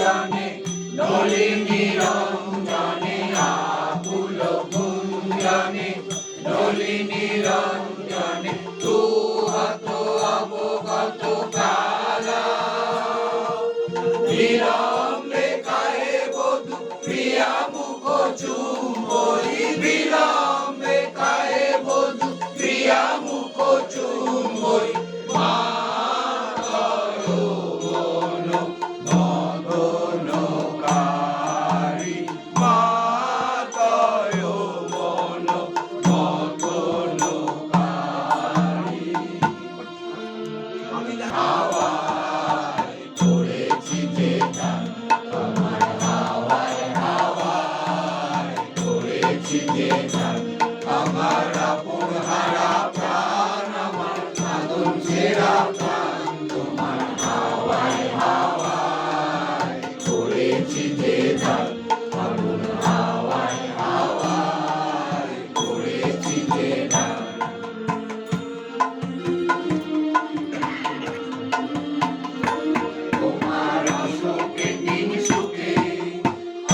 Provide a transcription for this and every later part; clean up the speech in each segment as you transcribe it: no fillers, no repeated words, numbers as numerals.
গুঞ্জনে নলিনী রঞ্জনে আকুল গুঞ্জনে নলিনী রঞ্জনে তুহত অবগত কালা বিলম্বে কায়ে বধূ প্রিয়া মুখ চুম্বই বিলম্বে কায়ে বধূ প্রিয়া মুখ চুম্বই আমার আপন হারা প্রাণ আমার আগুন ছেড়া প্রাণ তোমার হাওয়ায় হাওয়ায় করেছি যে দান আগুন হাওয়ায় হাওয়ায় করেছি যে দান তোমার অশোকে দিন সুখে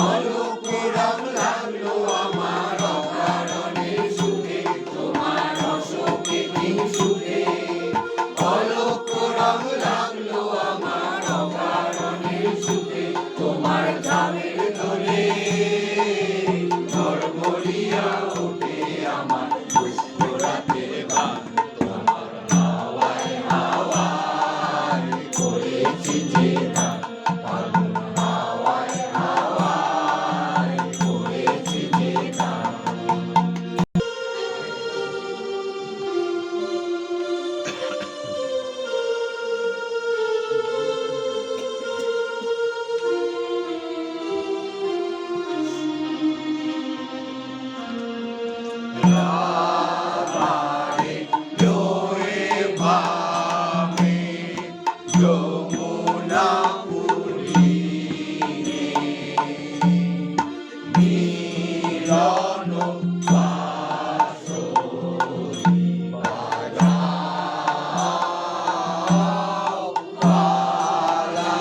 অলোক রং লাগলো আমার সুখে অলোক রং লাগলো আমার অকারণে সুখে তোমার ধামের দোলে ঝড়মড়িয়া ওঠে আমার দুষ্ট রাতের গান তোমার হাওয়ায় হাওয়ায় করেছি যে গান ফাল্গুন হাওয়ায় হাওয়ায় করেছি যে গান রাধারে জোরে ভামে যমুনা পুরীরে মিলন বাঁশরি বাজাও কালা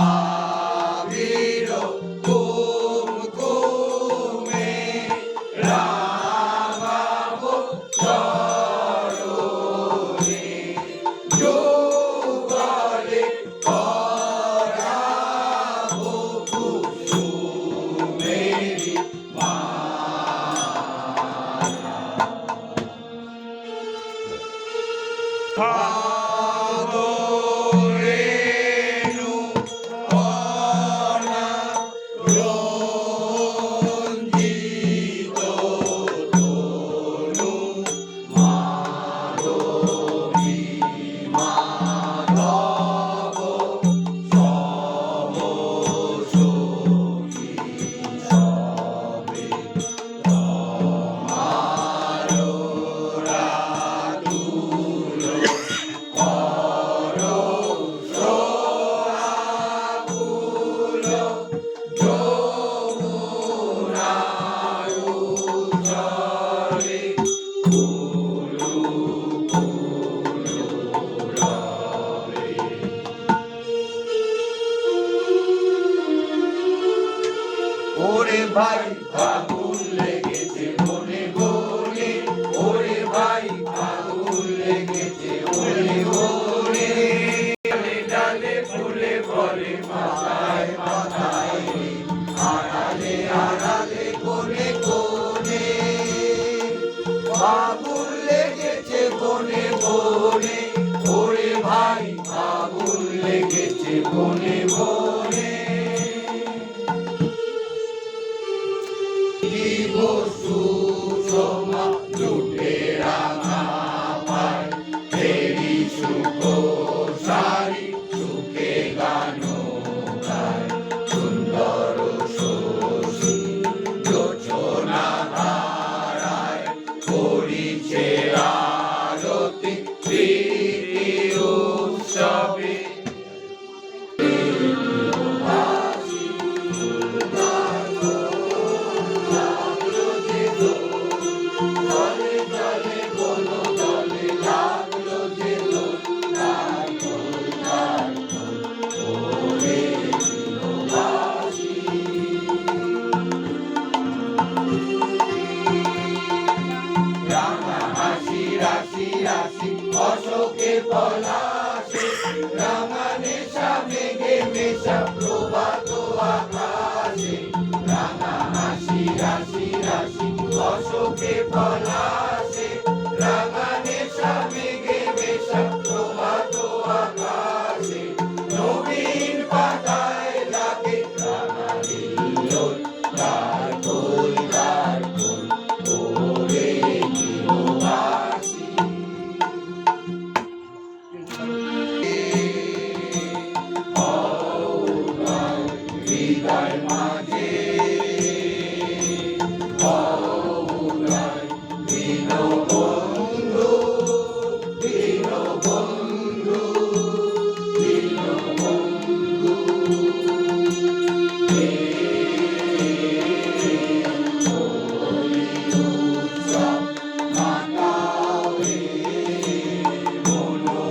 আবির কুমকুমে রাঙাবো চরণে যুগলে করাবো কুসুমেরি মালা রেণু কণা রঞ্জিত তনু মাধবী মাধব সমসখী সবে তোমার রাতুল করো সোহাগুল যমুনার জলে কুলু কুলু রবে ওরে ভাই আগুন লেগেছে মনে মনে ওরে ভাই আগুন লেগেছে মনে মনে ডালে ডালে ফুলে ফলে মাথায় মাথায় আড়ালে আড়ালে কোণে কোণে আগুন লেগেছে বনে বনে ওরে ভাই আগুন লেগেছে বনে বনে বসু সোমা লুটে রাঙা পায় তেরি সুখ সারি সুখে গান গায় সুন্দর শশী যোচনা ধারায় করিছে আরতি প্রীতি উৎসবে নেশা প্রভাত আকাশে, রাঙা হাসি রাশি রাশি অশোকে পলাশে, রাঙা নেশা মেঘে মেশা প্রভাত আকাশে, নবীন পাতায় লাগে রাঙা হিল্লোল, গার খোল ওরে গৃহবাসী। হৃদয় মাঝে দীনবন্ধু, দীনবন্ধু, দীনবন্ধু, হোলি উৎসব মাতাও রে মনোময়।